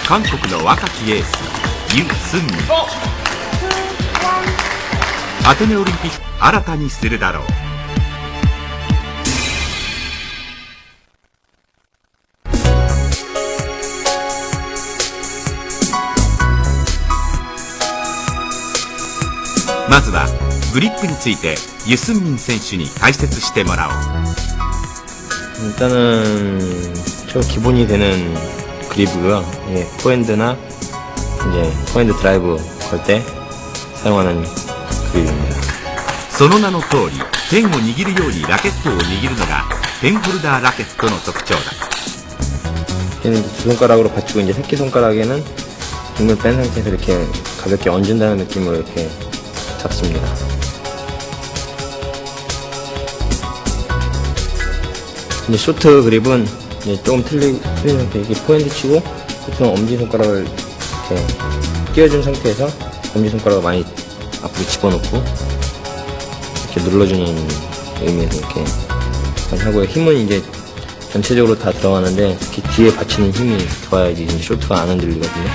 韓国の若きエースユ・スンミン。アテネオリンピック新たにするだろう。まずはグリップについてユ・スンミン選手に解説してもらおう。 일단은 저 기본이 되는 그립이고요. 예, 포핸드나 이제 포핸드 드라이브 걸 때 사용하는 그립입니다. その名の通りペンを握るようにラケットを握るのがペンホルダーラケットの特徴だ。 얘는 두 손가락으로 받치고 이제 새끼 손가락에는 등을 뺀 상태에서 이렇게 가볍게 얹은다는 느낌으로 이렇게 잡습니다. 이제 쇼트 그립은 이제 조금 틀린 상태, 이게 포핸드 치고 보통 엄지손가락을 이렇게 띄워준 상태에서 엄지손가락을 많이 앞으로 집어넣고 이렇게 눌러주는 의미에서 이렇게 하고요. 힘은 이제 전체적으로 다 들어가는데 특히 뒤에 받치는 힘이 좋아야지 이제 쇼트가 안 흔들리거든요.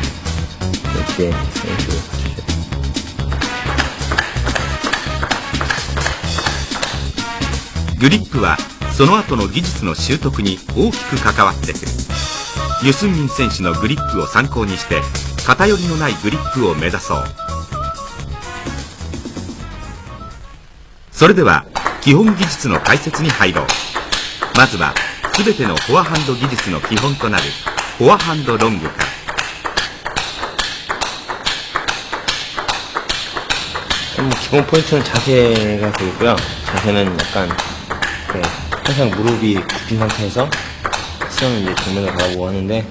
이렇게 이런 식으로 받쳐줘요. グリップはその後の技術の習得に大きく関わってくる。ユ・スンミン選手のグリップを参考にして偏りのないグリップを目指そう。それでは基本技術の解説に入ろう。まずは全てのフォアハンド技術の基本となるフォアハンドロングから。 기본 포인트는 자세가 되고요. 자세는 약간 항상 무릎이 굽힌 상태에서 수영을 이제 정면을 바라보고 하는데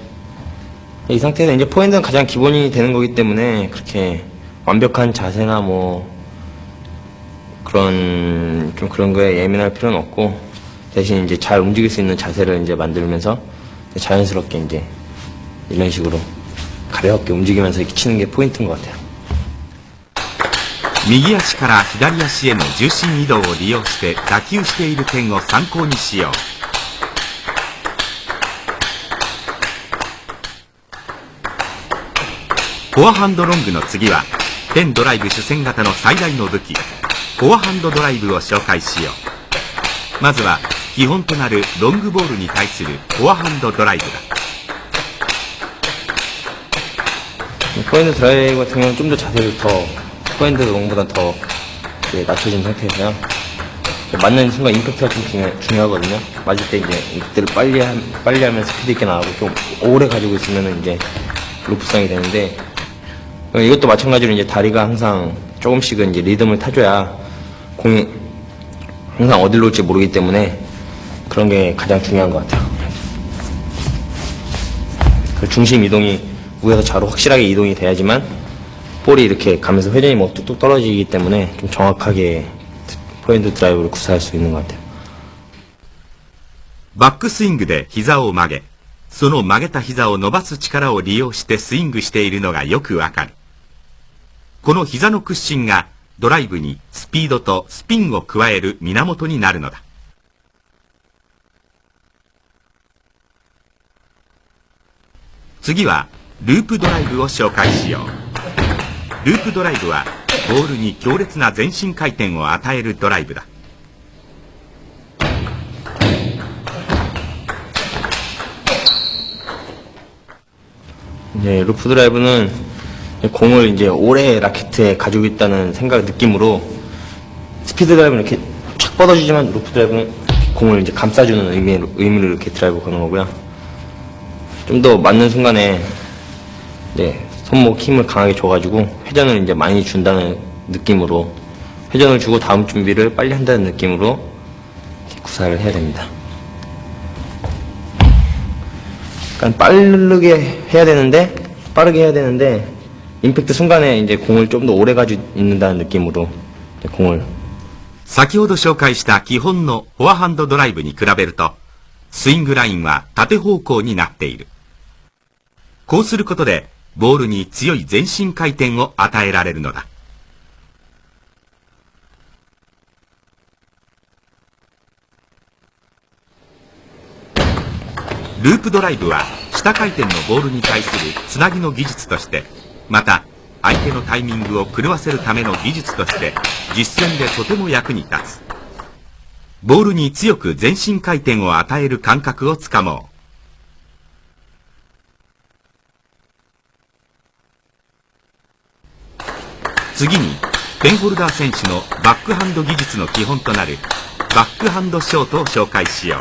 이 상태에서 이제 포핸드는 가장 기본이 되는 거기 때문에 그렇게 완벽한 자세나 뭐 그런 좀 그런 거에 예민할 필요는 없고 대신 이제 잘 움직일 수 있는 자세를 이제 만들면서 자연스럽게 이제 이런 식으로 가볍게 움직이면서 이렇게 치는 게 포인트인 것 같아요. 右足から左足への重心移動を利用して打球している点を参考にしよう。フォアハンドロングの次はペンドライブ主戦型の最大の武器フォアハンドドライブを紹介しよう。まずは基本となるロングボールに対するフォアハンドドライブだ。 포핸드 드라이브 같은 경우는 좀 더 자세를 더 포핸드 롱보다 더 낮춰진 상태에서요. 맞는 순간 임팩트가 좀 중요하거든요. 맞을 때 이제 이때를 빨리 하면 스피드 있게 나가고 좀 오래 가지고 있으면 이제 루프상이 되는데 이것도 마찬가지로 이제 다리가 항상 조금씩은 이제 리듬을 타줘야 공이 항상 어디로 올지 모르기 때문에 그런 게 가장 중요한 것 같아요. 그 중심 이동이 우에서 좌로 확실하게 이동이 돼야지만 볼이 이렇게 가면서 회전이 뭐 뚝뚝 떨어지기 때문에 좀 정확하게 포핸드 드라이브를 구사할 수 있는 것 같아요. バックスイングで膝を曲げ、その曲げた膝を伸ばす力を利用してスイングしているのがよくわかる。この膝の屈伸がドライブにスピードとスピンを加える源になるのだ。次はループドライブを紹介しよう。ループドライブはボールに強烈な前進回転を与えるドライブだ。 이제 루프 드라이브는 공을 이제 오래 라켓에 가지고 있다는 생각 느낌으로 스피드 드라이브는 이렇게 촥 뻗어주지만 루프 드라이브는 공을 이제 감싸주는 의미로 이렇게 드라이브 거는 거고요. 좀 더 맞는 순간에 이제 손목 힘을 강하게 줘가지고 회전을 이제 많이 준다는 느낌으로 회전을 주고 다음 준비를 빨리 한다는 느낌으로 구사를 해야 됩니다. 약간 빠르게 해야 되는데 임팩트 순간에 이제 공을 좀 더 오래 가지고 있는다는 느낌으로 공을 先ほど紹介した基本のフォアハンドドライブに比べるとスイングラインは縦方向になっている。こうすることでボールに強い前進回転を与えられるのだ。ループドライブは下回転のボールに対するつなぎの技術として、また相手のタイミングを狂わせるための技術として実戦でとても役に立つ。ボールに強く全身回転を与える感覚をつかもう。次にペンホルダー選手のバックハンド技術の基本となるバックハンドショートを紹介しよう。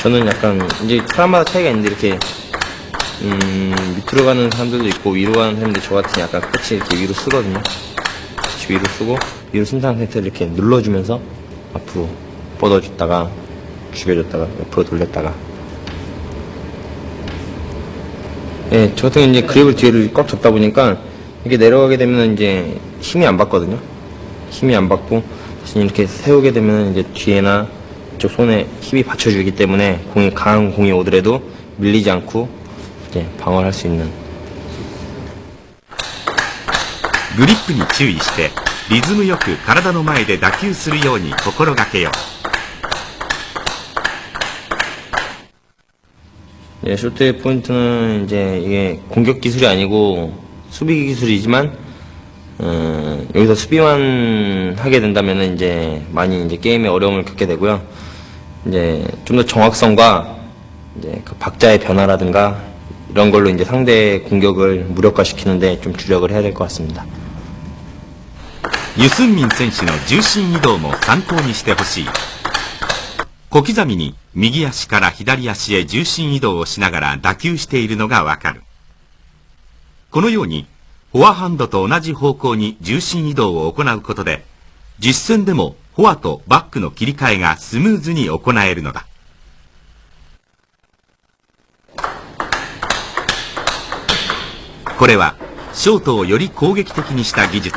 저는 약간 이제 사람마다 차이가 있는데 이렇게 밑으로 가는 사람들도 있고 위로 가는 사람들, 저 같은 약간 끝이 이렇게 위로 쓰거든요. 끝이 위로 쓰고 위로 쓴 상태에서 이렇게 눌러주면서 앞으로 뻗어줬다가 죽여줬다가 옆으로 돌렸다가. 예, 저 같은 경우는 이제 그립을 뒤를 꽉 잡다 보니까 이렇게 내려가게 되면 이제 힘이 안 받거든요. 힘이 안 받고 대신 이렇게 세우게 되면 이제 뒤에나 이쪽 손에 힘이 받쳐주기 때문에 강한 공이 오더라도 밀리지 않고 이제 방어를 할 수 있는. グリップに注意してリズムよく体の前で打球するように心がけよう。 예, 쇼트의 포인트는 이제 이게 공격 기술이 아니고 수비 기술이지만 여기서 수비만 하게 된다면은 이제 많이 이제 게임에 어려움을 겪게 되고요. 이제 좀 더 정확성과 이제 그 박자의 변화라든가 이런 걸로 이제 상대의 공격을 무력화시키는데 좀 주력을 해야 될 것 같습니다. ユスンミン選手の重心移動も参考にしてほしい。小刻みに右足から左足へ重心移動をしながら打球しているのがわかる。このようにフォアハンドと同じ方向に重心移動を行うことで、実戦でもフォアとバックの切り替えがスムーズに行えるのだ。これはショートをより攻撃的にした技術、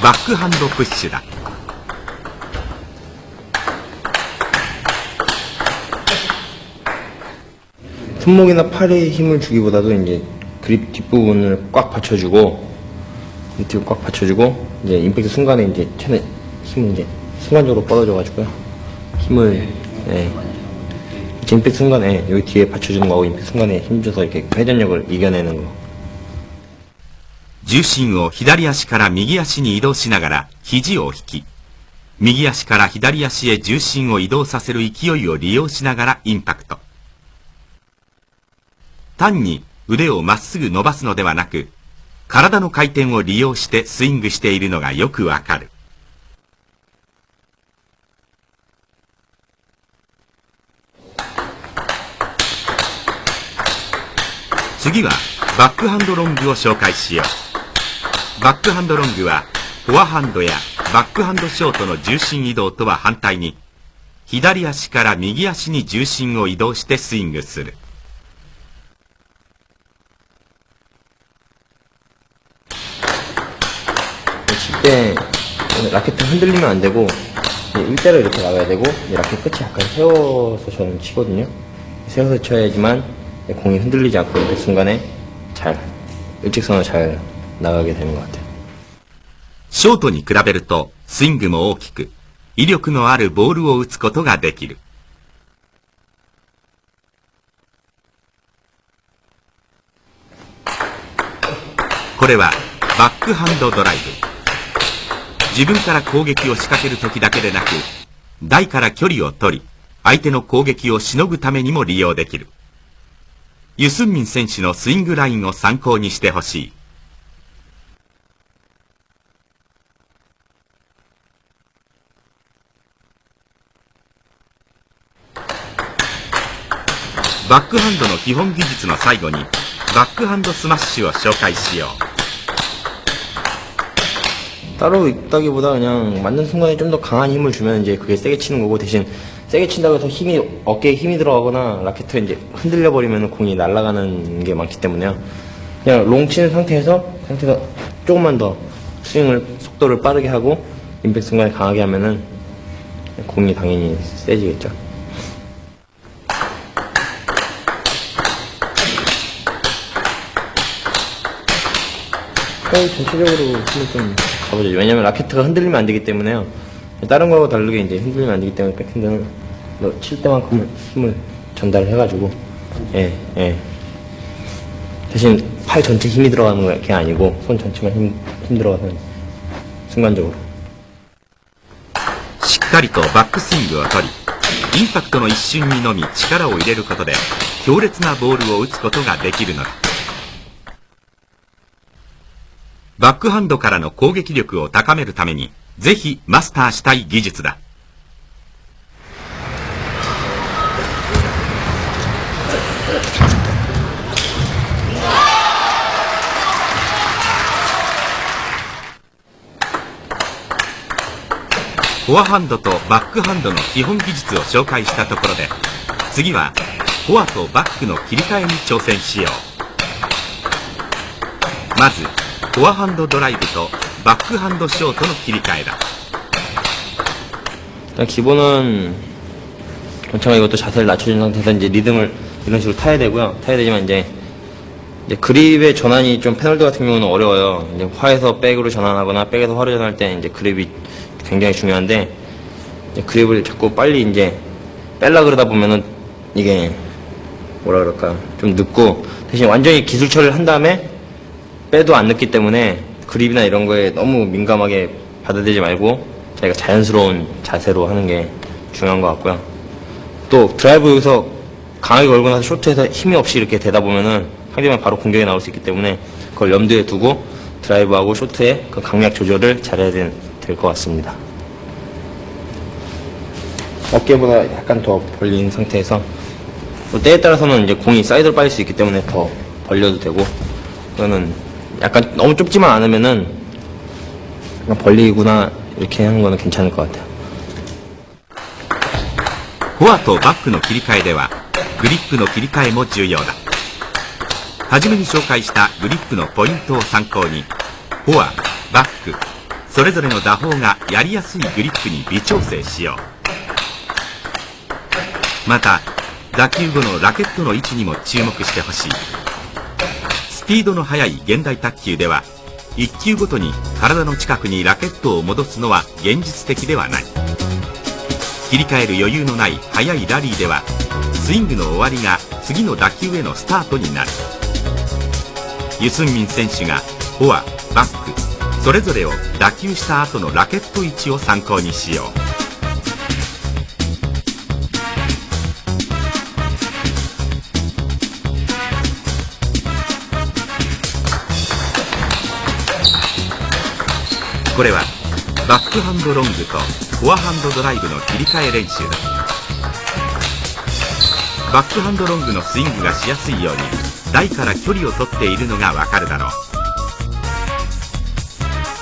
バックハンドプッシュだ。 손목이나 팔에 힘을 주기보다도 이제 그립 뒷부분을 꽉 받쳐주고, 밑을 꽉 받쳐주고, 이제 임팩트 순간에 이제 체내 힘을 이제 순간적으로 뻗어줘가지고요. 힘을, 예. 임팩트 순간에 여기 뒤에 받쳐주는 거하고 임팩트 순간에 힘줘서 이렇게 회전력을 이겨내는 거. 重心を左足から右足に移動しながら肘を引き、右足から左足へ重心を移動させる勢いを利用しながらインパクト。単に腕をまっすぐ伸ばすのではなく、体の回転を利用してスイングしているのがよくわかる。次はバックハンドロングを紹介しよう。バックハンドロングはフォアハンドやバックハンドショートの重心移動とは反対に、左足から右足に重心を移動してスイングする。 칠 때 라켓을 흔들리면 안 되고 일자로 이렇게 나가야 되고 라켓 끝이 약간 세워서 저는 치거든요. 세워서 쳐야지만 공이 흔들리지 않고 그 순간에 잘 일직선으로 잘 나가게 되는 것 같아요. ショートに比べるとスイングも大きく、威力のあるボールを打つことができる。これはバックハンドドライブ。自分から攻撃を仕掛ける時だけでなく、台から距離を取り、相手の攻撃をしのぐためにも利用できる。ユスンミン選手のスイングラインを参考にしてほしい。バックハンドの基本技術の最後にバックハンドスマッシュを紹介しよう。 따로 있다기보다 그냥 맞는 순간에 좀 더 강한 힘을 주면 이제 그게 세게 치는 거고, 대신 세게 친다고 해서 힘이 어깨에 힘이 들어가거나 라켓을 이제 흔들려 버리면 공이 날아가는 게 많기 때문에요. 그냥 롱 치는 상태에서 조금만 더 스윙을 속도를 빠르게 하고 임팩트 순간에 강하게 하면은 공이 당연히 세지겠죠. 거의 전체적으로 힘을 좀 가보죠. 왜냐면 라켓가 흔들리면 안 되기 때문에요. 다른 거하고 다르게 이제 흔들리면 안 되기 때문에 백핸드는 칠 때만큼은 힘을 전달을 해가지고, 대신 팔 전체 힘이 들어가는 게 아니고, 손 전체만 힘 들어가서, 순간적으로. しっかりとバックスイングを取り、インパクトの一瞬にのみ力を入れることで強烈なボールを打つことができるのだ。バックハンドからの攻撃力を高めるためにぜひマスターしたい技術だ。フォアハンドとバックハンドの基本技術を紹介したところで、次はフォアとバックの切り替えに挑戦しよう。まずフォアハンドドライブとバックハンドショートの切り替えだ。 일단 기본은 전체가 이것도 자세를 낮춰준 상태에서 이제 리듬을 이런 식으로 타야 되고요. 타야 되지만 이제 그립의 전환이 좀 페널드 같은 경우는 어려워요. 이제 화에서 백으로 전환하거나 백에서 화로 전환할 때 이제 그립이 굉장히 중요한데, 이제 그립을 자꾸 빨리 이제 뺄라 그러다 보면은 이게 뭐라 그럴까, 좀 늦고, 대신 완전히 기술 처리를 한 다음에 빼도 안 늦기 때문에 그립이나 이런 거에 너무 민감하게 받아들이지 말고 자기가 자연스러운 자세로 하는 게 중요한 것 같고요. 또 드라이브 여기서 강하게 걸고 나서 쇼트에서 힘이 없이 이렇게 되다 보면은 상대방 바로 공격이 나올 수 있기 때문에 그걸 염두에 두고 드라이브하고 쇼트의 그 강약 조절을 잘해야 될 것 같습니다. 어깨보다 약간 더 벌린 상태에서, 또 때에 따라서는 이제 공이 사이드로 빠질 수 있기 때문에 더 벌려도 되고, 그거는 약간 너무 좁지만 않으면은 그냥 벌리거나 이렇게 하는 거는 괜찮을 것 같아요. フォアとバックの切り替えではグリップの切り替えも重要だ。はじめに紹介したグリップのポイントを参考にフォア、バックそれぞれの打法がやりやすいグリップに微調整しよう。また打球後のラケットの位置にも注目してほしい。スピードの速い現代卓球では1球ごとに体の近くにラケットを戻すのは現実的ではない。切り替える余裕のない速いラリーではスイングの終わりが次の打球へのスタートになる。ユスンミン選手がフォア、バックそれぞれを打球した後のラケット位置を参考にしよう。これはバックハンドロングとフォアハンドドライブの切り替え練習だ。バックハンドロングのスイングがしやすいように台から距離を取っているのがわかるだろう。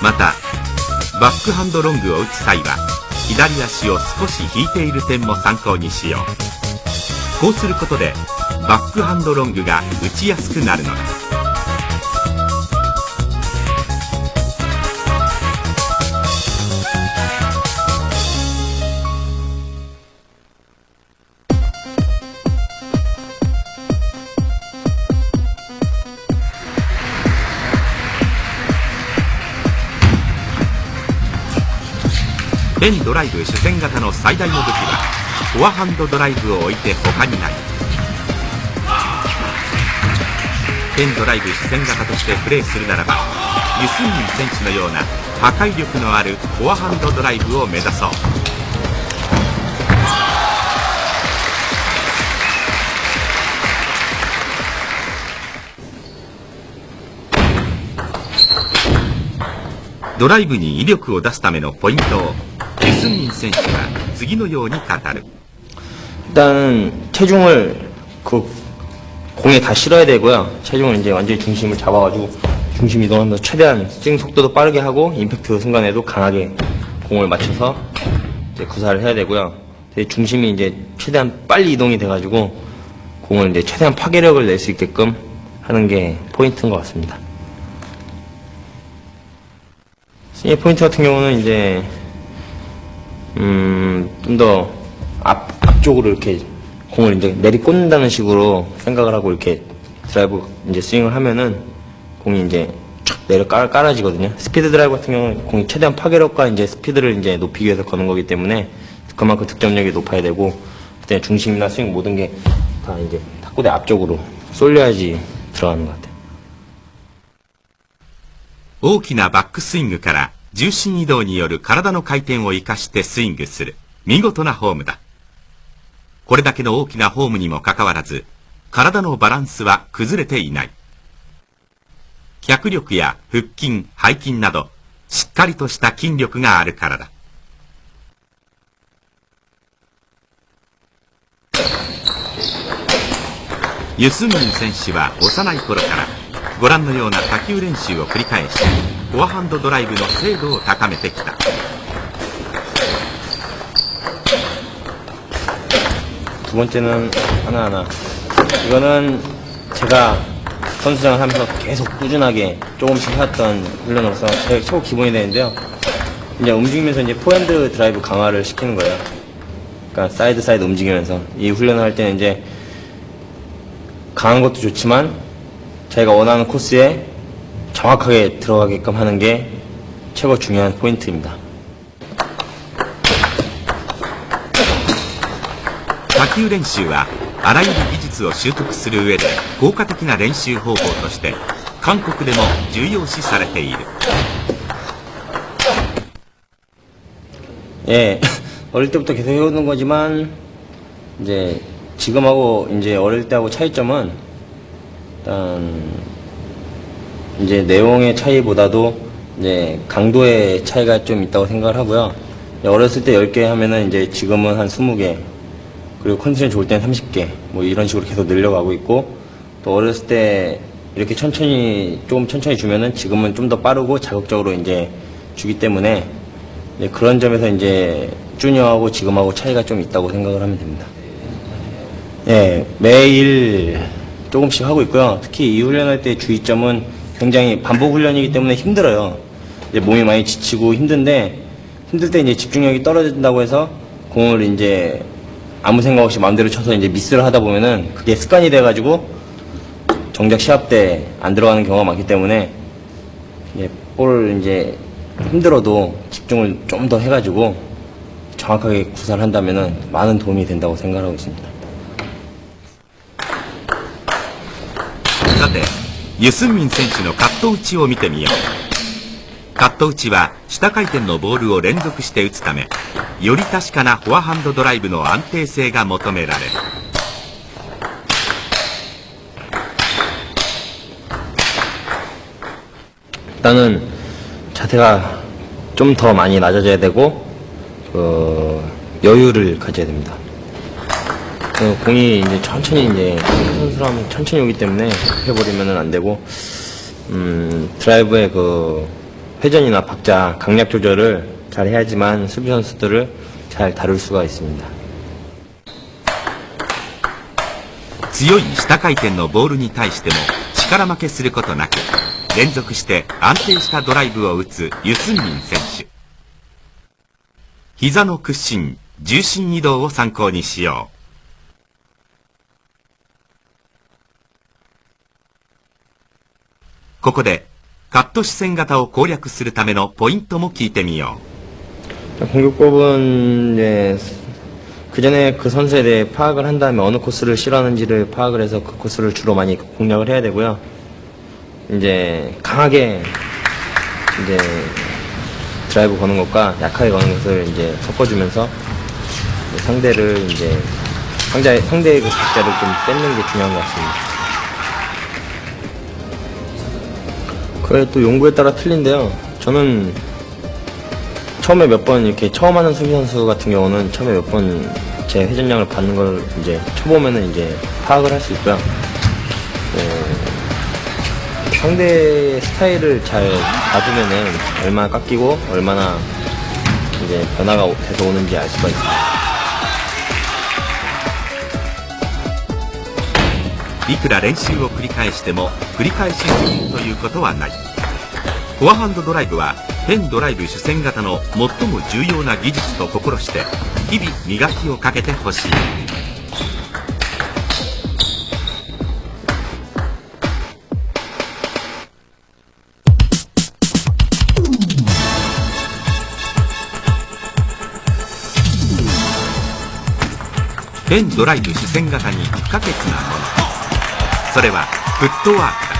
またバックハンドロングを打つ際は左足を少し引いている点も参考にしよう。こうすることでバックハンドロングが打ちやすくなるのだ。ペンドライブ主戦型の最大の武器はフォアハンドドライブを置いて他にない。ペンドライブ主戦型としてプレーするならばユスンミン選手のような破壊力のあるフォアハンドドライブを目指そう。ドライブに威力を出すためのポイントをユスンミン選手は次のように語る。 일단 체중을 그 공에 다 실어야 되고요. 체중을 이제 완전히 중심을 잡아가지고 중심 이동하면서 최대한 스윙 속도도 빠르게 하고 임팩트 순간에도 강하게 공을 맞춰서 이제 구사를 해야 되고요. 중심이 이제 최대한 빨리 이동이 돼가지고 공을 이제 최대한 파괴력을 낼 수 있게끔 하는 게 포인트인 것 같습니다. 스윙의 포인트 같은 경우는 이제 좀 더 앞쪽으로 이렇게 공을 이제 내리꽂는다는 식으로 생각을 하고 이렇게 드라이브 이제 스윙을 하면은 공이 이제 촥 내려 깔아지거든요. 스피드 드라이브 같은 경우는 공이 최대한 파괴력과 이제 스피드를 이제 높이기 위해서 거는 거기 때문에 그만큼 득점력이 높아야 되고, 그때 중심이나 스윙 모든 게 다 이제 탁구대 앞쪽으로 쏠려야지 들어가는 것 같아요. 大きなバックスイングから重心移動による体の回転を生かしてスイングする見事なフォームだ。これだけの大きなフォームにもかかわらず、体のバランスは崩れていない。脚力や腹筋、背筋など、しっかりとした筋力があるからだ。ユスミン選手は幼い頃からご覧のような打球練習を繰り返し、フォアハンドドライブの精度を高めてきた。 두 번째는 하나하나. 이거는 제가 선수생활 하면서 계속 꾸준하게 조금씩 해왔던 훈련으로서 제일 최고 기본이 되는데요. 이제 움직이면서 이제 포핸드 드라이브 강화를 시키는 거예요. 그러니까 사이드 움직이면서 이 훈련을 할 때는 이제 강한 것도 좋지만 자기가 원하는 코스에 정확하게 들어가게끔 하는 게 최고 중요한 포인트입니다. 打球練習はあらゆる技術を習得する上で効果的な練習方法として韓国でも重要視されている。 예, 어릴 때부터 계속 해오는 거지만 이제 지금하고 이제 어릴 때하고 차이점은 일단 이제 내용의 차이보다도 이제 강도의 차이가 좀 있다고 생각을 하고요. 어렸을 때 10개 하면은 이제 지금은 한 20개, 그리고 컨디션이 좋을 때는 30개, 뭐 이런 식으로 계속 늘려가고 있고, 또 어렸을 때 이렇게 조금 천천히 주면은 지금은 좀 더 빠르고 자극적으로 이제 주기 때문에 이제 그런 점에서 이제 주니어하고 지금하고 차이가 좀 있다고 생각을 하면 됩니다. 예, 매일 조금씩 하고 있고요. 특히 이 훈련할 때 주의점은 굉장히 반복 훈련이기 때문에 힘들어요. 이제 몸이 많이 지치고 힘든데, 힘들 때 이제 집중력이 떨어진다고 해서 공을 이제 아무 생각 없이 마음대로 쳐서 이제 미스를 하다 보면은 그게 습관이 돼가지고 정작 시합 때 안 들어가는 경우가 많기 때문에 볼을 이제 힘들어도 집중을 좀 더 해가지고 정확하게 구사를 한다면은 많은 도움이 된다고 생각하고 있습니다. さて、ユスンミン選手のカット打ちを見てみよう。カット打ちは下回転のボールを連続して打つため、より確かなフォアハンドドライブの安定性が求められる。 일단은 자세가 좀 더 많이 낮아져야 되고 여유를 가져야 됩니다. 공이 이제 천천히 이제 선수라면 천천히 오기 때문에 해버리면은 안 되고 드라이브의 그 회전이나 박자, 강약 조절을 잘 해야지만 수비 선수들을 잘 다룰 수가 있습니다. 強い下回転のボールに対しても力負けすることなく連続して安定したドライブを打つユスンミン選手。膝の屈伸、重心移動を参考にしよう。ここでカット視線型を攻略するためのポイントも聞いてみよう。 공격법은 이제 그 전에 그 선수에 대해 파악을 한 다음에 어느 코스를 싫어하는지를 파악을 해서 그 코스를 주로 많이 공략을 해야 되고요. 이제 강하게 이제 드라이브 거는 것과 약하게 거는 것을 이제 섞어주면서 상대를 이제 상대의 그 박자를 좀 뺏는 게 중요한 것 같습니다. 그게 또 용구에 따라 틀린데요. 저는 처음에 몇 번 이렇게 처음 하는 수비 선수 같은 경우는 처음에 몇 번 제 회전량을 받는 걸 이제 쳐보면은 이제 파악을 할 수 있고요. 상대의 스타일을 잘 봐두면은 얼마나 깎이고 얼마나 이제 변화가 돼서 오는지 알 수가 있습니다. いくら練習を繰り返しても繰り返し進むということはない。フォアハンドドライブはペンドライブ主戦型の最も重要な技術と心して日々磨きをかけてほしい。ペンドライブ主戦型に不可欠なもの、それはフットワーク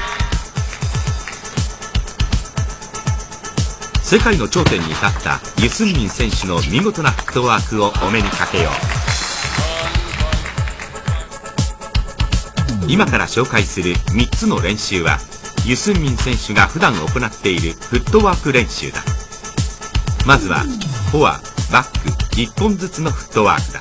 だ。世界の頂点に立ったユスンミン選手の見事なフットワークをお目にかけよう。今から紹介する3つの練習はユスンミン選手が普段行っているフットワーク練習だ。まずはフォア、バック1本ずつのフットワークだ。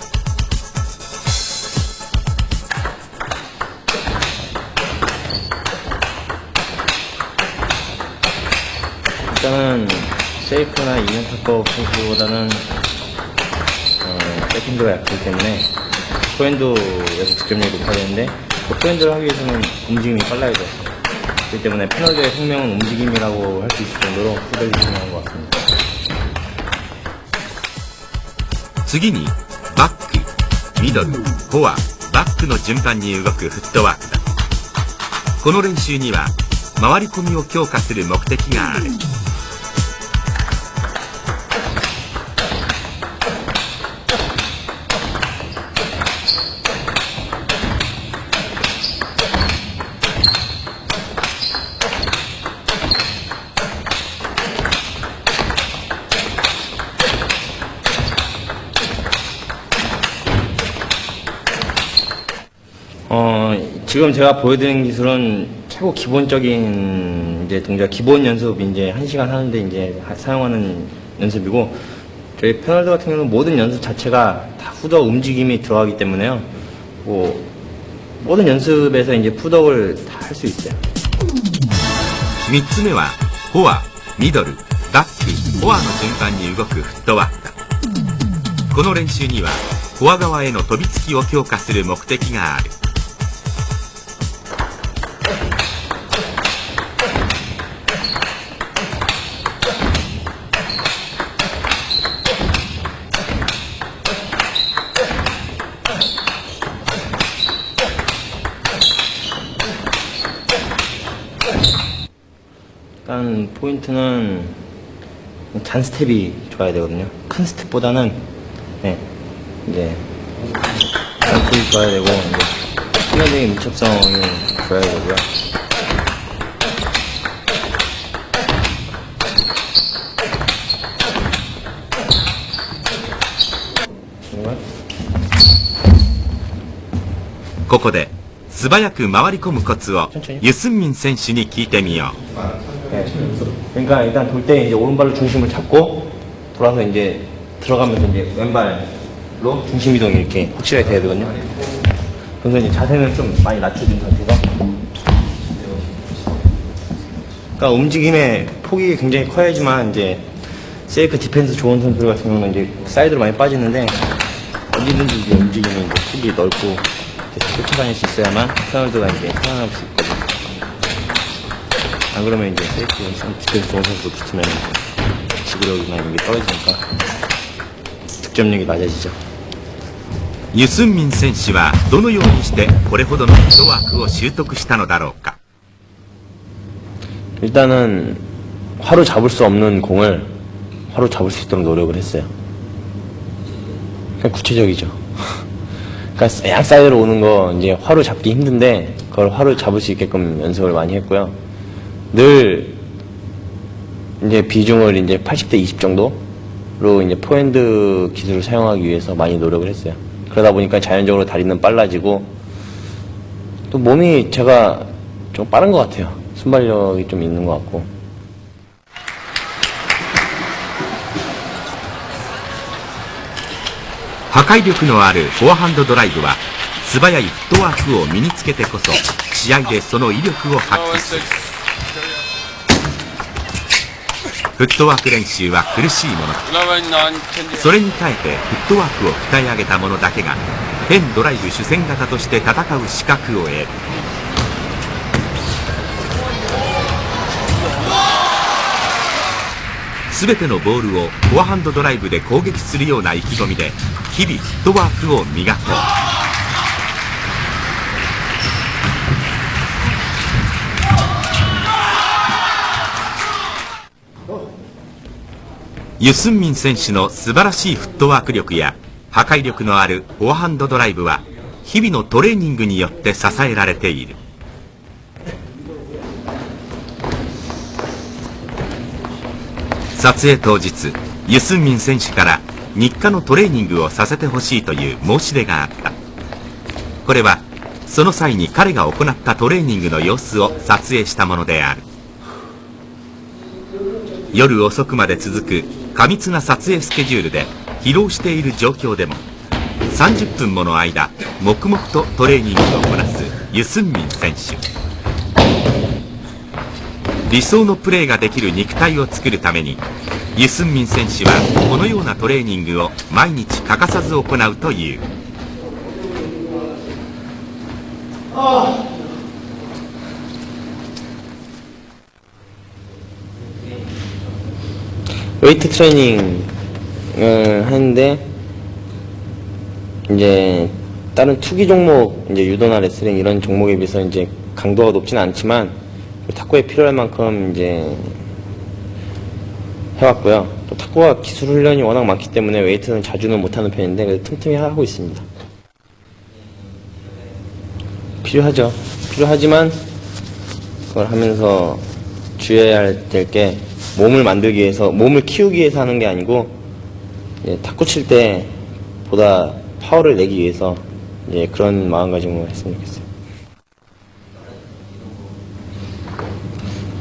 일단은 세이프나 이면타법 선수보다는 백핸드가 약하기 때문에 포핸드에서 득점력이 높아야 되는데 그 포핸드를 하기 위해서는 움직임이 빨라야 돼요. 그렇기 때문에 패널들의 생명은 움직임이라고 할 수 있을 정도로 푸덕이 중요한 것 같습니다. 次にバック、ミドル、フォア、バックの順番に動くフットワークだ。この練習には回り込みを強化する目的がある。지금 제가 보여드린 기술은 최고 기본적인 이제 동작, 기본 연습 이제 1시간 하는데 이제 사용하는 연습이고, 저희 패널드 같은 경우는 모든 연습 자체가 다 후덕 움직임이 들어가기 때문에요. 모든 연습에서 이제 푸덕을 다 할 수 있어요. 3つ目はフォア、ミドル、バック、フォアの順番に動くフットワークだ。この練習にはフォア側への飛びつきを強化する目的がある。일단 포인트는 잔 스텝이 좋아야 되거든요. 큰 스텝보다는 이제 잔 스텝이 좋아야 되고, 이제 수면적인 밀접성이 좋아야 되고요. 정말? ここで素早く回り込むコツをユスンミン選手に聞いてみよう。 그러니까 일단 돌 때 이제 오른발로 중심을 잡고 돌아서 이제 들어가면서 이제 왼발로 중심 이동이 이렇게 확실하게 돼야 되거든요. 그래서 이제 자세는 좀 많이 낮춰진 상태에서, 그러니까 움직임의 폭이 굉장히 커야지만 이제 세이크 디펜스 좋은 선수들 같은 경우는 이제 사이드로 많이 빠지는데, 어디든지 이제 움직임이 이제 폭이 넓고 계속 쫓아다닐 수 있어야만 패널드가 이제 살아남을 수 있거든요. 안 그러면 이제 세이프 디펜스 좋은 선수 붙으면 지구력이나 이런 게 떨어지니까 득점력이 낮아지죠. ユスンミン選手はどのようにしてこれほどのフットワークを習得したのだろうか。 일단은 화로 잡을 수 없는 공을 화로 잡을 수 있도록 노력을 했어요. 그냥 구체적이죠. 그러니까 양 사이드로 오는 거 이제 화로 잡기 힘든데 그걸 화로 잡을 수 있게끔 연습을 많이 했고요. 늘 이제 비중을 이제 80대 20 정도로 이제 포핸드 기술을 사용하기 위해서 많이 노력을 했어요. 그러다 보니까 자연적으로 다리는 빨라지고, 또 몸이 제가 좀 빠른 것 같아요. 순발력이 좀 있는 것 같고. 破壊力のあるフォアハンドドライブは素早いフットワークを身につけてこそ試合でその威力を発揮する。フットワーク練習は苦しいものだ。それに耐えてフットワークを鍛え上げた者だけがペンドライブ主戦型として戦う資格を得る。全てのボールをフォアハンドドライブで攻撃するような意気込みで日々フットワークを磨こう。ユスンミン選手の素晴らしいフットワーク力や破壊力のあるフォアハンドドライブは日々のトレーニングによって支えられている。撮影当日、ユスンミン選手から日課のトレーニングをさせてほしいという申し出があった。これはその際に彼が行ったトレーニングの様子を撮影したものである。夜遅くまで続く過密な撮影スケジュールで疲労している状況でも30分もの間黙々とトレーニングをこなすユスンミン選手。理想のプレーができる肉体を作るためにユスンミン選手はこのようなトレーニングを毎日欠かさず行うという。웨이트 트레이닝을 하는데 이제 다른 투기 종목, 이제 유도나 레슬링 이런 종목에 비해서 이제 강도가 높지는 않지만 탁구에 필요할 만큼 이제 해왔고요. 또 탁구가 기술 훈련이 워낙 많기 때문에 웨이트는 자주는 못하는 편인데 그래도 틈틈이 하고 있습니다. 필요하죠. 필요하지만 그걸 하면서 주의해야 될 게 몸을 만들기 위해서, 몸을 키우기 위해서 하는 게 아니고 이제 탁구 칠 때 보다 파워를 내기 위해서 이제 그런 마음가짐으로 했으면 좋겠어요.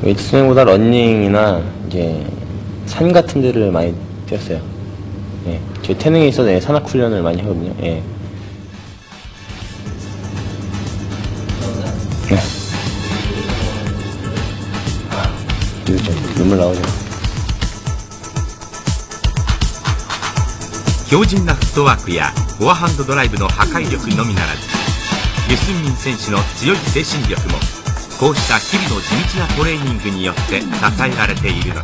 웨이트 수행보다 러닝이나 이제 산 같은 데를 많이 뛰었어요. 예. 저희 태능에 있어서 산악 훈련을 많이 하거든요. 예. 네. 눈물 나오죠. 強靭なフットワークやフォアハンドドライブの破壊力のみならず、ユスンミン選手の強い精神力もこうした日々の地道なトレーニングによって支えられているのだ。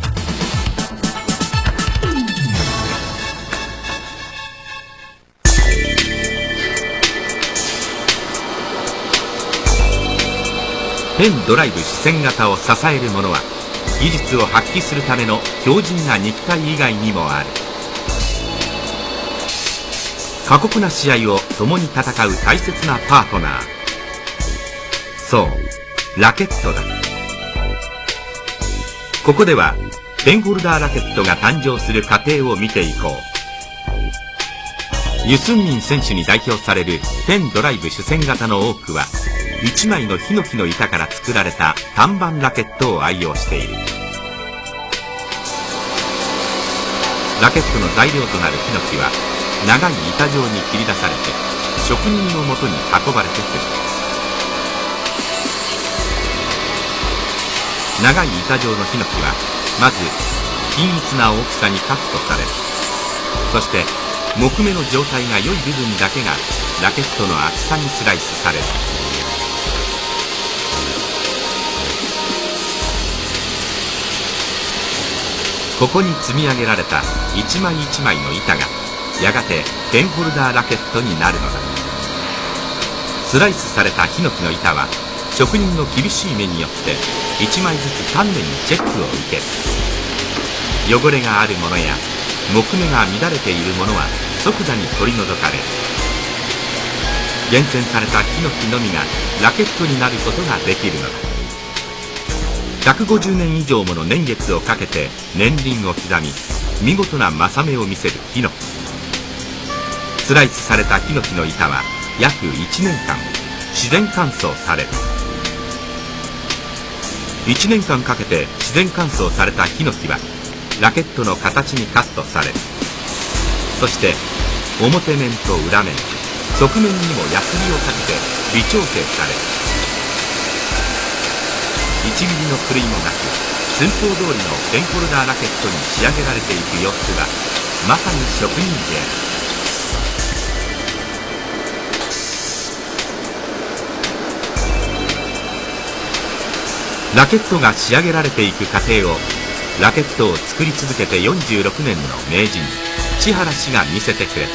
ペンドライブ視線型を支えるものは技術を発揮するための強靭な肉体以外にもある。過酷な試合を共に戦う大切なパートナー、そうラケットだ。ここではペンホルダーラケットが誕生する過程を見ていこう。ユスンミン選手に代表されるペンドライブ主戦型の多くは1枚のヒノキの板から作られた単板ラケットを愛用している。ラケットの材料となるヒノキは長い板状に切り出されて職人のもとに運ばれてくる。長い板状のヒノキはまず均一な大きさにカットされる。そして木目の状態が良い部分だけがラケットの厚さにスライスされる。ここに積み上げられた一枚一枚の板がやがてペンホルダーラケットになるのだ。スライスされたヒノキの板は職人の厳しい目によって一枚ずつ丹念にチェックを受ける。汚れがあるものや木目が乱れているものは即座に取り除かれる。厳選されたヒノキのみがラケットになることができるのだ。150年以上もの年月をかけて年輪を刻み見事な柾目を見せるヒノキ。スライスされたヒノキの板は約1年間自然乾燥される。1年間かけて自然乾燥されたヒノキはラケットの形にカットされる。そして表面と裏面側面にもヤスリをかけて微調整される。1ミリの狂いもなく寸法通りのペンホルダーラケットに仕上げられていく様子はまさに職人芸。ラケットが仕上げられていく過程をラケットを作り続けて46年の名人千原氏が見せてくれた。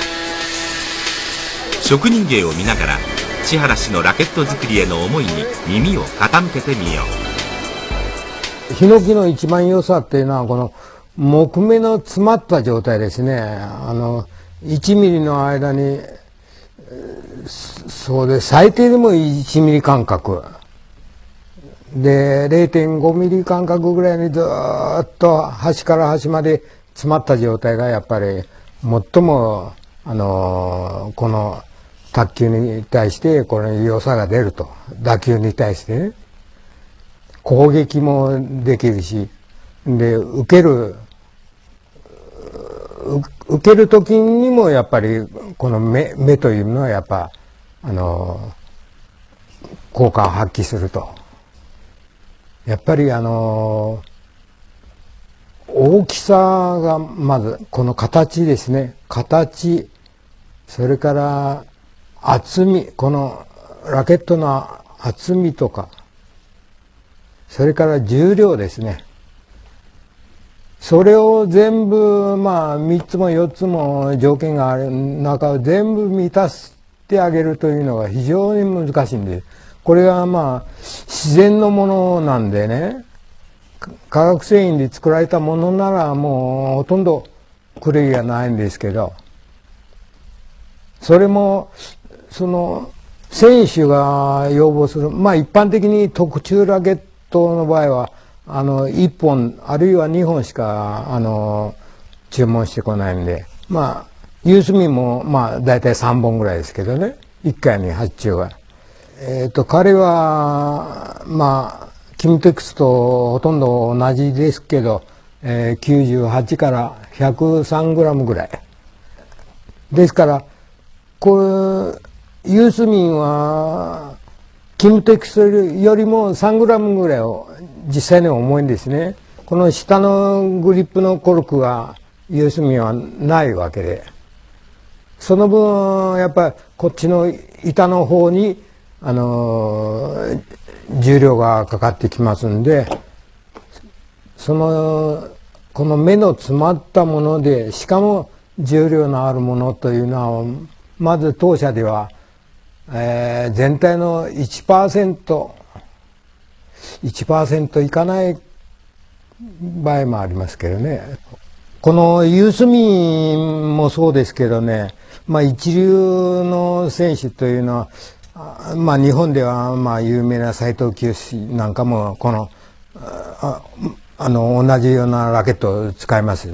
職人芸を見ながら千原氏のラケット作りへの思いに耳を傾けてみよう。ヒノキの一番良さっていうのはこの木目の詰まった状態ですね。1ミリの間に、そうで、最低でも1ミリ間隔。で、0.5 ミリ間隔ぐらいにずーっと端から端まで詰まった状態がやっぱり最も、この卓球に対してこの良さが出ると。打球に対してね。攻撃もできるし、で、受ける時にもやっぱりこの目というのはやっぱ、効果を発揮すると。やっぱり大きさがまずこの形ですね。形、それから厚み、このラケットの厚みとか、それから重量ですね。それを全部、まあ、3つも4つも条件がある中を全部満たしてあげるというのが非常に難しいんです。これはまあ、自然のものなんでね、化学繊維で作られたものならもうほとんど狂いがないんですけど、それも、選手が要望する、まあ一般的に特注ラケットの場合は、1本あるいは2本しか、注文してこないんで、まあ、ユースミンも、まあ、だいたい3本ぐらいですけどね、1回に発注は。彼は、まあ、キムテックスとほとんど同じですけど、98から103グラムぐらい。ですから、これ、ユースミンは、キムテックスよりも3グラムぐらいを実際には重いんですね。この下のグリップのコルクがユースミンはないわけで。その分、やっぱりこっちの板の方に、重量がかかってきますんで、この目の詰まったもので、しかも重量のあるものというのは、まず当社では、全体の 1% いかない場合もありますけどね。このユースミンもそうですけどね、まあ一流の選手というのは、まあ日本ではまあ有名な斉藤清なんかもこの、同じようなラケットを使います。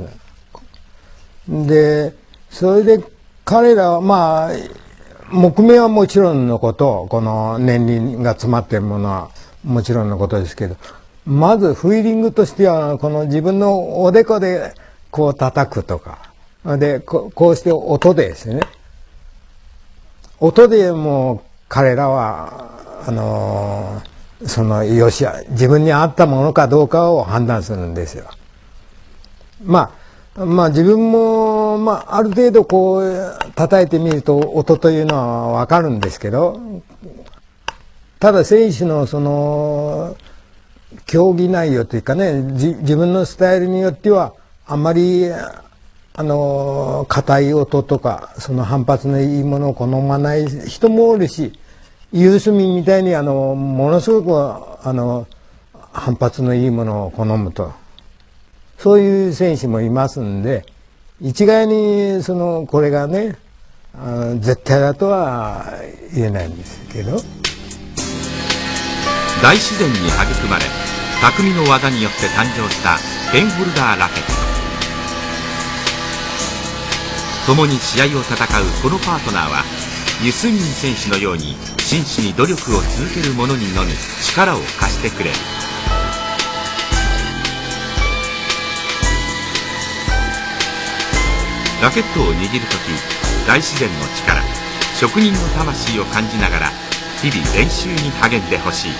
で、それで彼らはまあ、木目はもちろんのこと、この年輪が詰まっているものはもちろんのことですけど、まずフィーリングとしては、この自分のおでこでこう叩くとか、で、こうして音でですね。音でもう彼らは、自分に合ったものかどうかを判断するんですよ。まあ自分も、まあある程度こう叩いてみると音というのはわかるんですけど、ただ選手の競技内容というかね、自分のスタイルによってはあまり硬い音とかその反発のいいものを好まない人もおるし、ユースミンみたいにものすごく反発のいいものを好むと、そういう選手もいますんで、一概にこれがね絶対だとは言えないんですけど、大自然に育まれ匠の技によって誕生したペンホルダーラケット。共に試合を戦うこのパートナーはユスミン選手のように真摯に努力を続ける者にのみ力を貸してくれる。ラケットを握るとき、大自然の力、職人の魂を感じながら日々練習に励んでほしい。